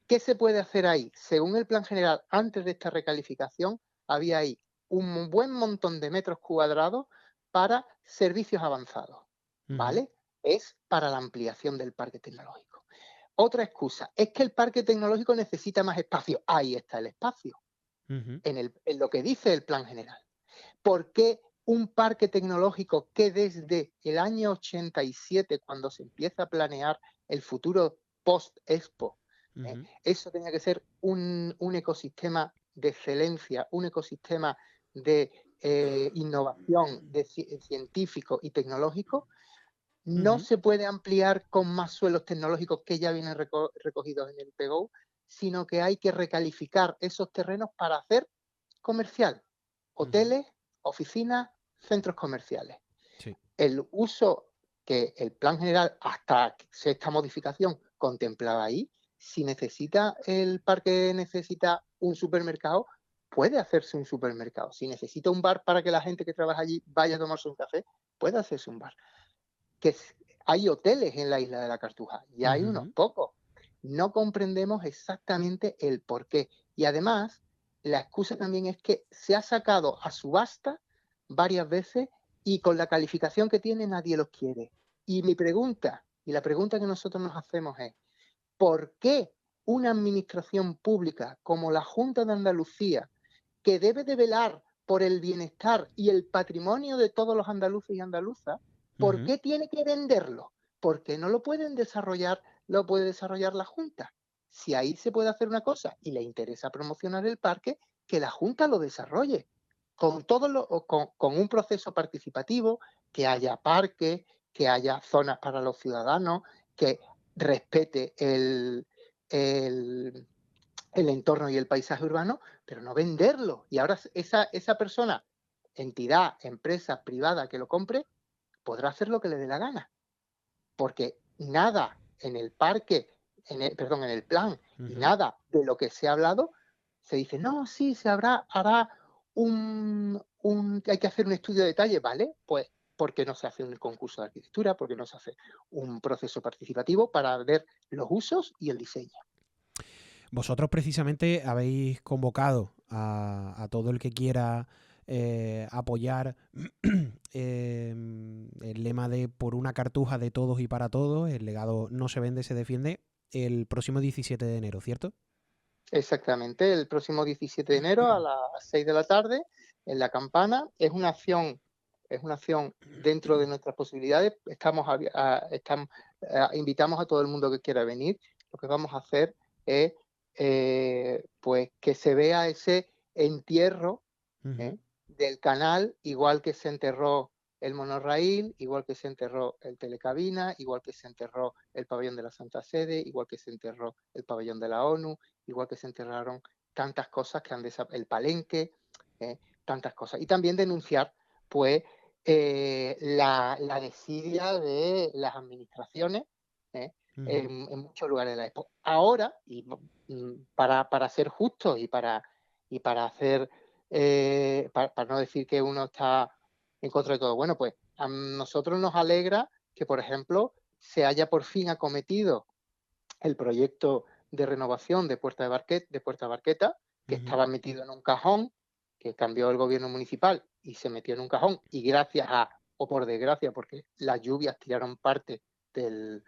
¿Qué se puede hacer ahí? Según el plan general, antes de esta recalificación, había ahí un buen montón de metros cuadrados para servicios avanzados, ujú, ¿vale? Es para la ampliación del parque tecnológico. Otra excusa es que el parque tecnológico necesita más espacio. Ahí está el espacio, ujú, en lo que dice el plan general. ¿Por qué un parque tecnológico que desde el año 87, cuando se empieza a planear el futuro post-Expo, ujú, eso tenía que ser un ecosistema de excelencia, un ecosistema de innovación científico y tecnológico? No ujú, se puede ampliar con más suelos tecnológicos que ya vienen recogidos en el PGO, sino que hay que recalificar esos terrenos para hacer comercial, ujú. hoteles, oficinas, centros comerciales. Sí. El uso que el plan general, hasta esta modificación, contemplaba ahí, si necesita el parque, necesita un supermercado, puede hacerse un supermercado. Si necesita un bar para que la gente que trabaja allí vaya a tomarse un café, puede hacerse un bar. Que hay hoteles en la isla de la Cartuja, y hay unos Ujú, pocos. No comprendemos exactamente el por qué. Y además, la excusa también es que se ha sacado a subasta varias veces y con la calificación que tiene nadie los quiere. Y mi pregunta, y la pregunta que nosotros nos hacemos es, ¿por qué una administración pública como la Junta de Andalucía, que debe de velar por el bienestar y el patrimonio de todos los andaluces y andaluzas, por ujú. qué tiene que venderlo? ¿Por qué no lo pueden desarrollar, lo puede desarrollar la Junta? Si ahí se puede hacer una cosa y le interesa promocionar el parque, que la Junta lo desarrolle con un proceso participativo, que haya parques, que haya zonas para los ciudadanos, que respete el, el entorno y el paisaje urbano, pero no venderlo. Y ahora esa persona, entidad, empresa privada que lo compre, podrá hacer lo que le dé la gana, porque nada en el parque, perdón, en el plan, y Ujú. nada de lo que se ha hablado se dice, no, sí, hará hay que hacer un estudio de detalle, ¿vale? Pues, ¿por qué no se hace un concurso de arquitectura? ¿Por qué no se hace un proceso participativo para ver los usos y el diseño? Vosotros precisamente habéis convocado a todo el que quiera apoyar el lema de por una cartuja de todos y para todos, el legado no se vende, se defiende, el próximo 17 de enero, ¿cierto? Exactamente, el próximo 17 de enero a las 6 de la tarde en La Campana. Es una acción dentro de nuestras posibilidades. Invitamos a todo el mundo que quiera venir. Lo que vamos a hacer es pues que se vea ese entierro del canal, igual que se enterró el monorraíl, igual que se enterró el telecabina, igual que se enterró el pabellón de la Santa Sede, igual que se enterró el pabellón de la ONU, igual que se enterraron tantas cosas que han desaparecido, el Palenque, tantas cosas. Y también denunciar, pues, la desidia de las administraciones en muchos lugares de la Expo. Ahora, y para ser justos y para hacer, para no decir que uno está en contra de todo, bueno, pues a nosotros nos alegra que, por ejemplo, se haya por fin acometido el proyecto de renovación de Puerta Barqueta, que estaba metido en un cajón, que cambió el gobierno municipal y se metió en un cajón, y gracias o por desgracia, porque las lluvias tiraron parte del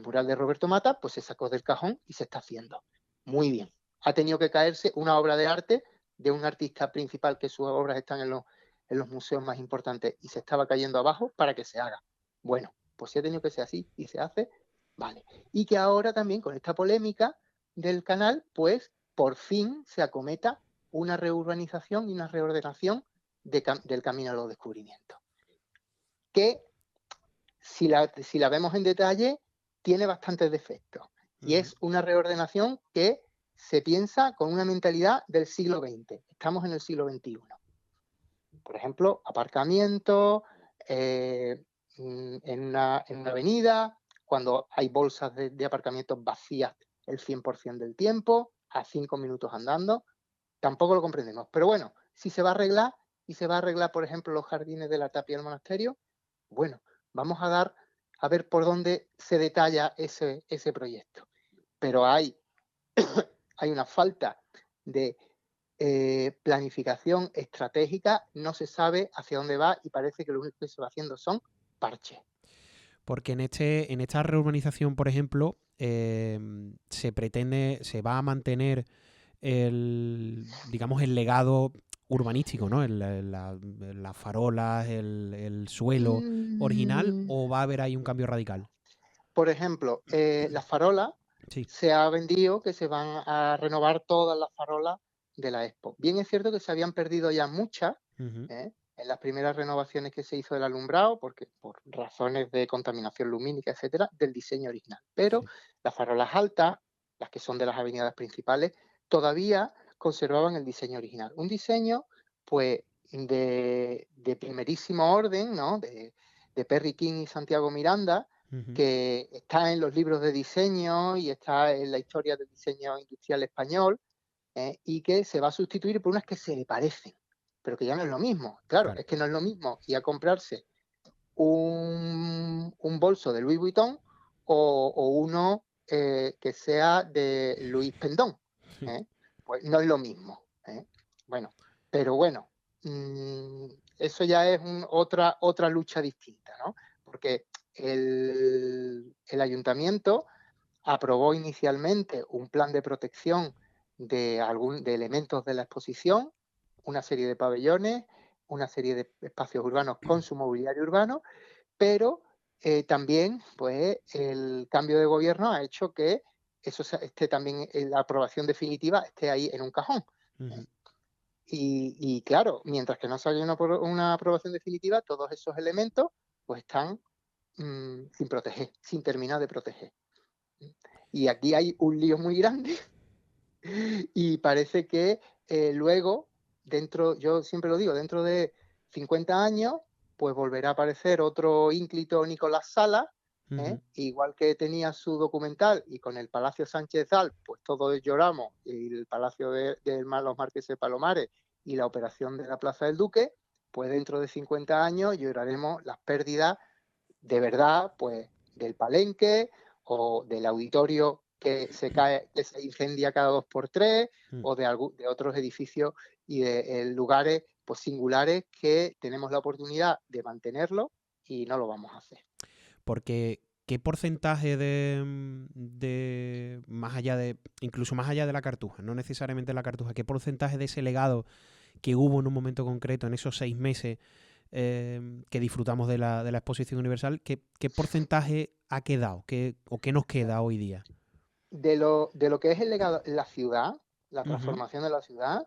mural de Roberto Mata, pues se sacó del cajón y se está haciendo. Muy bien. Ha tenido que caerse una obra de arte de un artista principal que sus obras están en los museos más importantes y se estaba cayendo abajo para que se haga. Bueno, pues si ha tenido que ser así y se hace, vale. Y que ahora también con esta polémica del canal, pues por fin se acometa una reurbanización y una reordenación del camino a los descubrimientos. Que si la vemos en detalle, tiene bastantes defectos. Y es una reordenación que se piensa con una mentalidad del siglo XX. Estamos en el siglo XXI. Por ejemplo, aparcamiento en una avenida, cuando hay bolsas de aparcamientos vacías el 100% del tiempo, a 5 minutos andando, tampoco lo comprendemos. Pero bueno, si se va a arreglar, y se va a arreglar, por ejemplo, los jardines de la Tapia del Monasterio, bueno, vamos a ver por dónde se detalla ese proyecto. Pero hay una falta de planificación estratégica, no se sabe hacia dónde va y parece que lo único que se va haciendo son parches. Porque en esta reurbanización, por ejemplo, se va a mantener digamos, el legado urbanístico, ¿no? Las farolas, el suelo original, ¿o va a haber ahí un cambio radical? Por ejemplo, las farolas, sí. Se ha vendido que se van a renovar todas las farolas de la Expo. Bien es cierto que se habían perdido ya muchas en las primeras renovaciones que se hizo del alumbrado, porque por razones de contaminación lumínica, etcétera, del diseño original. Pero las farolas altas, las que son de las avenidas principales, todavía conservaban el diseño original. Un diseño, pues, de primerísimo orden, ¿no? De Perry King y Santiago Miranda, que está en los libros de diseño y está en la historia del diseño industrial español, y que se va a sustituir por unas que se le parecen, pero que ya no es lo mismo. Claro, es que no es lo mismo ir a comprarse un bolso de Louis Vuitton o uno que sea de Louis Pendón. Pues no es lo mismo. Bueno, pero bueno, eso ya es otra lucha distinta, ¿no? Porque el ayuntamiento aprobó inicialmente un plan de protección de elementos de la exposición, una serie de pabellones, una serie de espacios urbanos con su mobiliario urbano, pero también pues, el cambio de gobierno ha hecho que eso esté también en la aprobación definitiva, esté ahí en un cajón. Y claro, mientras que no se haya una aprobación definitiva, todos esos elementos pues están sin proteger, sin terminar de proteger. Y aquí hay un lío muy grande y parece que luego, yo siempre lo digo, dentro de 50 años, pues volverá a aparecer otro ínclito Nicolás Sala Ujú. Igual que tenía su documental y con el Palacio Sánchez Dal, pues todos lloramos, y el Palacio de los Marqueses de Palomares y la operación de la Plaza del Duque, pues dentro de 50 años lloraremos las pérdidas de verdad, pues del Palenque o del auditorio que se cae, que se incendia cada 2 por 3, Mm. o de otros edificios y de lugares pues singulares que tenemos la oportunidad de mantenerlo y no lo vamos a hacer. Porque, ¿qué porcentaje más allá de, incluso más allá de la Cartuja, no necesariamente la Cartuja, qué porcentaje de ese legado que hubo en un momento concreto, en esos 6 meses que disfrutamos de la exposición universal, qué porcentaje ha quedado? ¿O qué nos queda hoy día? De lo que es el legado, la ciudad, la Ujú. transformación de la ciudad,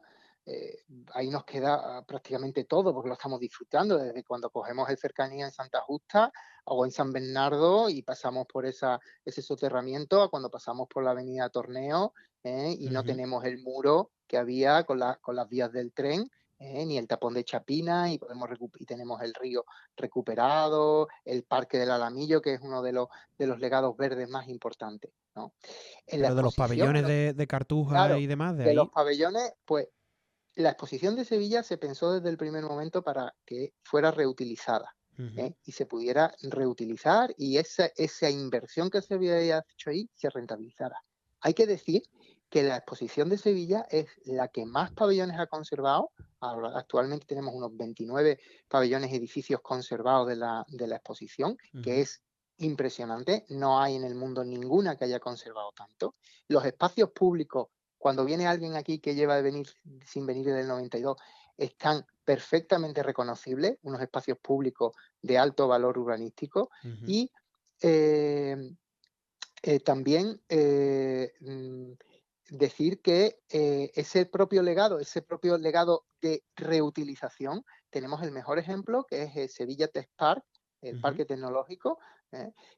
ahí nos queda prácticamente todo, porque lo estamos disfrutando desde cuando cogemos el Cercanía en Santa Justa o en San Bernardo y pasamos por ese soterramiento, a cuando pasamos por la avenida Torneo, y no Ujú. tenemos el muro que había con las vías del tren, ni el tapón de Chapina, y tenemos el río recuperado, el Parque del Alamillo, que es uno de los legados verdes más importantes, ¿no? En la Pero de los exposición, pabellones de Cartuja claro, y demás, de de los ahí. pabellones, pues la exposición de Sevilla se pensó desde el primer momento para que fuera reutilizada, Ujú. y se pudiera reutilizar, y esa inversión que se había hecho ahí se rentabilizara. Hay que decir que la exposición de Sevilla es la que más pabellones ha conservado. Ahora, actualmente tenemos unos 29 pabellones, edificios conservados de la exposición, que Ujú. es impresionante. No hay en el mundo ninguna que haya conservado tanto. Los espacios públicos, cuando viene alguien aquí que lleva sin venir desde el 92, están perfectamente reconocibles, unos espacios públicos de alto valor urbanístico. Ujú. Y eh, también decir que ese propio legado de reutilización, tenemos el mejor ejemplo, que es el Sevilla Tech Park, el Ujú. parque tecnológico,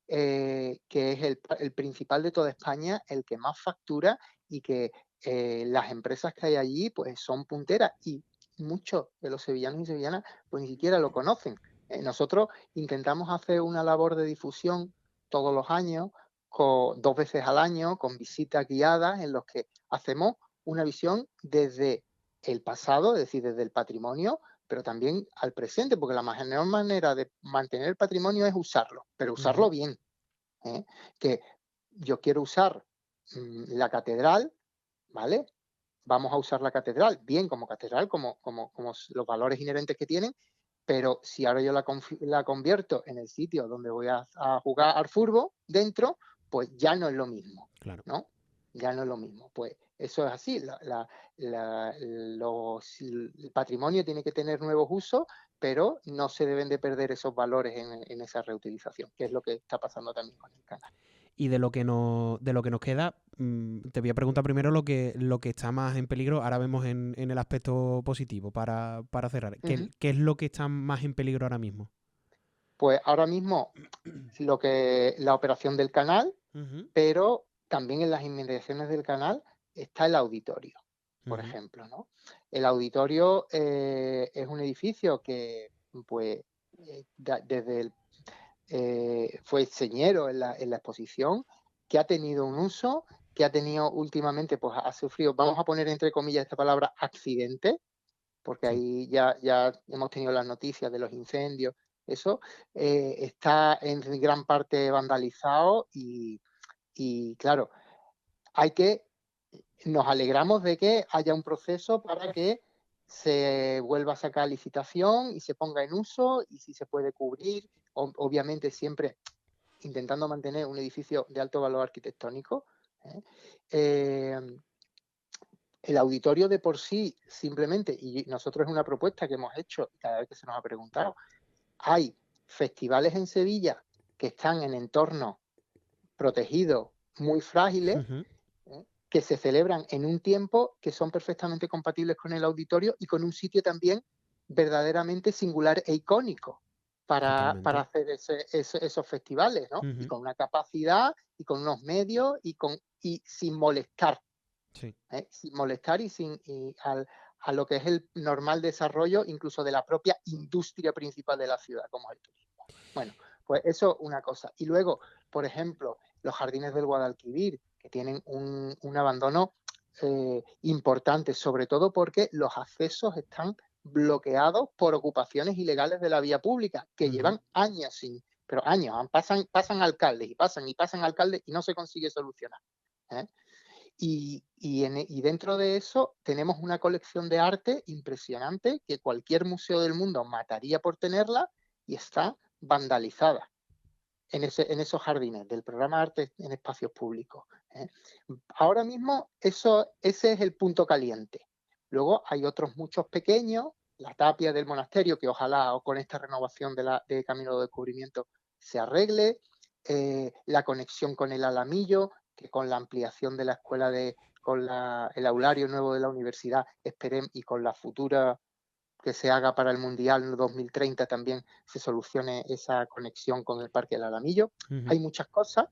que es el principal de toda España, el que más factura, y que las empresas que hay allí pues son punteras, y muchos de los sevillanos y sevillanas pues ni siquiera lo conocen. Nosotros intentamos hacer una labor de difusión todos los años, 2 veces al año, con visitas guiadas, en los que hacemos una visión desde el pasado, es decir, desde el patrimonio, pero también al presente, porque la mejor manera de mantener el patrimonio es usarlo, pero usarlo Ujú. bien. Que yo quiero usar la catedral, ¿vale? Vamos a usar la catedral bien como catedral, como los valores inherentes que tienen, pero si ahora yo la convierto en el sitio donde voy a jugar al fútbol dentro, pues ya no es lo mismo, Claro. ¿no? Ya no es lo mismo. Pues eso es así. El patrimonio tiene que tener nuevos usos, pero no se deben de perder esos valores en esa reutilización, que es lo que está pasando también con el canal. Y de lo que nos queda, te voy a preguntar primero lo que está más en peligro. Ahora vemos en el aspecto positivo para cerrar. Ujú. ¿Qué es lo que está más en peligro ahora mismo? Pues ahora mismo la operación del canal, Ujú. pero también en las inmediaciones del canal está el auditorio, por Ujú. ejemplo, ¿no? El auditorio es un edificio que, pues, fue señero en la exposición, que ha tenido un uso, que ha tenido últimamente, pues ha sufrido, vamos a poner entre comillas esta palabra, accidente, porque Sí. ahí ya hemos tenido las noticias de los incendios. Eso está en gran parte vandalizado, y claro, nos alegramos de que haya un proceso para que se vuelva a sacar licitación y se ponga en uso, y si se puede cubrir, obviamente siempre intentando mantener un edificio de alto valor arquitectónico. ¿eh? Eh, el auditorio de por sí, simplemente, y nosotros es una propuesta que hemos hecho cada vez que se nos ha preguntado, hay festivales en Sevilla que están en entornos protegidos muy frágiles, Ujú. que se celebran en un tiempo que son perfectamente compatibles con el auditorio y con un sitio también verdaderamente singular e icónico para Totalmente. hacer esos festivales, ¿no? Y Ujú. con una capacidad y con unos medios y sin molestar, Sí. sin molestar a lo que es el normal desarrollo incluso de la propia industria principal de la ciudad, como es el turismo. Bueno, Pues eso, una cosa. Y luego, por ejemplo, los jardines del Guadalquivir, que tienen un abandono importante, sobre todo porque los accesos están bloqueados por ocupaciones ilegales de la vía pública, que llevan años pero años, pasan alcaldes y pasan alcaldes y no se consigue solucionar. Y dentro de eso tenemos una colección de arte impresionante que cualquier museo del mundo mataría por tenerla y está vandalizada en esos jardines del programa Arte en Espacios Públicos. Ahora mismo ese es el punto caliente. Luego hay otros muchos pequeños, la tapia del monasterio, que ojalá con esta renovación de Camino de Descubrimiento se arregle, la conexión con el Alamillo, que con la ampliación de la escuela, el aulario nuevo de la universidad, esperemos, y con la futura que se haga para el Mundial 2030 también se solucione esa conexión con el Parque del Alamillo. Hay muchas cosas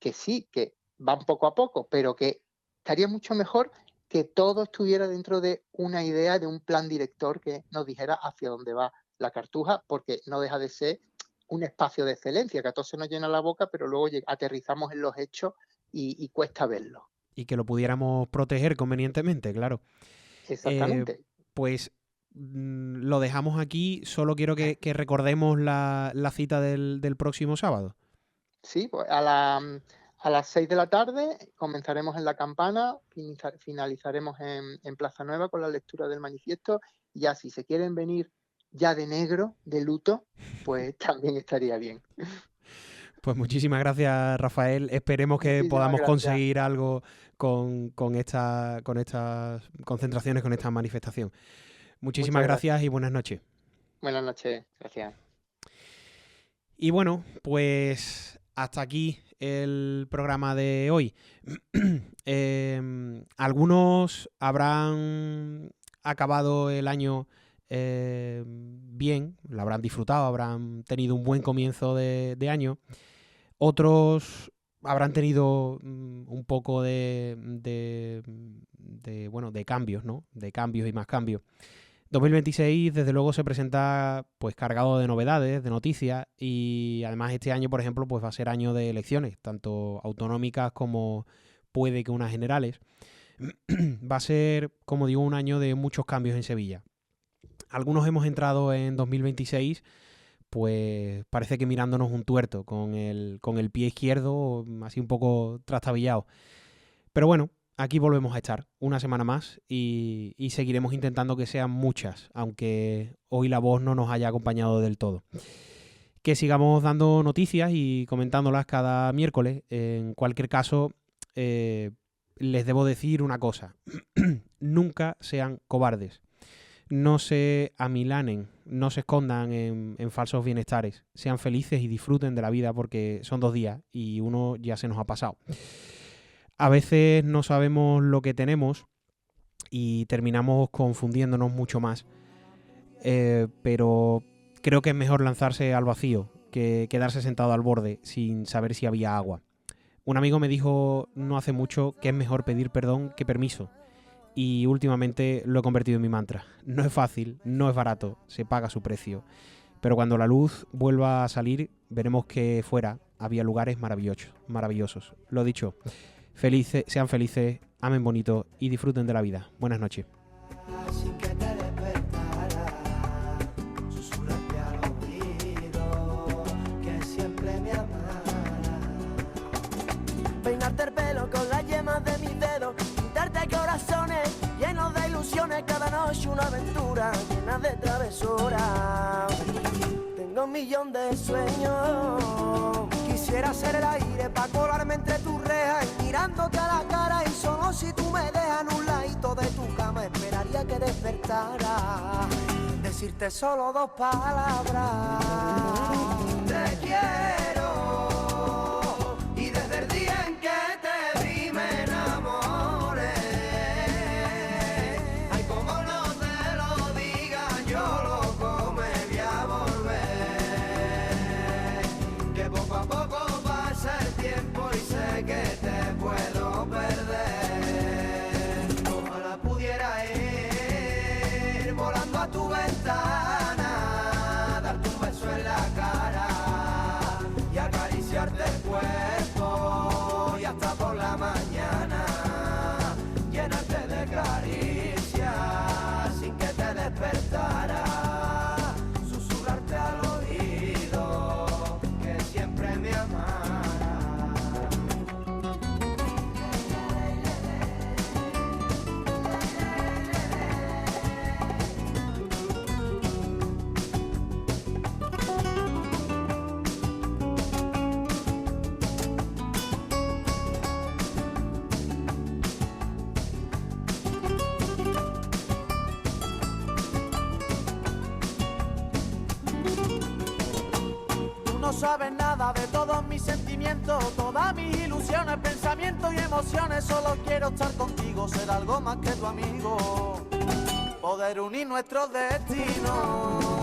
que sí, que van poco a poco, pero que estaría mucho mejor que todo estuviera dentro de una idea, de un plan director que nos dijera hacia dónde va la Cartuja, porque no deja de ser un espacio de excelencia, que a todos se nos llena la boca, pero luego aterrizamos en los hechos y cuesta verlo. Y que lo pudiéramos proteger convenientemente, claro. Exactamente. Pues lo dejamos aquí, solo quiero que recordemos la cita del próximo sábado. Sí, pues a las 6 de la tarde comenzaremos en La Campana, finalizaremos en Plaza Nueva con la lectura del manifiesto, y ya si se quieren venir ya de negro, de luto, pues también estaría bien. Pues muchísimas gracias, Rafael. Esperemos que podamos conseguir algo con estas concentraciones, con esta manifestación. Muchísimas gracias y buenas noches. Buenas noches, gracias. Y bueno, pues hasta aquí el programa de hoy. Algunos habrán acabado el año bien, lo habrán disfrutado, habrán tenido un buen comienzo de año. Otros habrán tenido un poco de cambios, ¿no? De cambios y más cambios. 2026 desde luego se presenta pues cargado de novedades, de noticias, y además este año, por ejemplo, pues va a ser año de elecciones, tanto autonómicas como puede que unas generales. Va a ser, como digo, un año de muchos cambios en Sevilla. Algunos hemos entrado en 2026 pues parece que mirándonos un tuerto, con el pie izquierdo así un poco trastabillado. Pero bueno, aquí volvemos a estar una semana más y seguiremos intentando que sean muchas, aunque hoy la voz no nos haya acompañado del todo. Que sigamos dando noticias y comentándolas cada miércoles. En cualquier caso, les debo decir una cosa. Nunca sean cobardes. No se amilanen, no se escondan en falsos bienestares. Sean felices y disfruten de la vida, porque son 2 días y uno ya se nos ha pasado. A veces no sabemos lo que tenemos y terminamos confundiéndonos mucho más. Pero creo que es mejor lanzarse al vacío que quedarse sentado al borde sin saber si había agua. Un amigo me dijo no hace mucho que es mejor pedir perdón que permiso. Y últimamente lo he convertido en mi mantra. No es fácil, no es barato, se paga su precio. Pero cuando la luz vuelva a salir, veremos que fuera había lugares maravillosos. Lo dicho, sean felices, amen bonito y disfruten de la vida. Buenas noches. Peinarte el pelo con las yemas de mis dedos, pintarte corazones llenos de ilusiones, cada noche una aventura llena de travesuras. Tengo 1.000.000 de sueños, quisiera ser el aire para colarme entre tus rejas y mirándote a la cara, y solo si tú me dejas en un ladito de tu cama esperaría que despertara, decirte solo 2 palabras: te quiero. A tu ventana, darte un beso en la cara no sabes nada de todos mis sentimientos, todas mis ilusiones, pensamientos y emociones. Solo quiero estar contigo, ser algo más que tu amigo, poder unir nuestros destinos.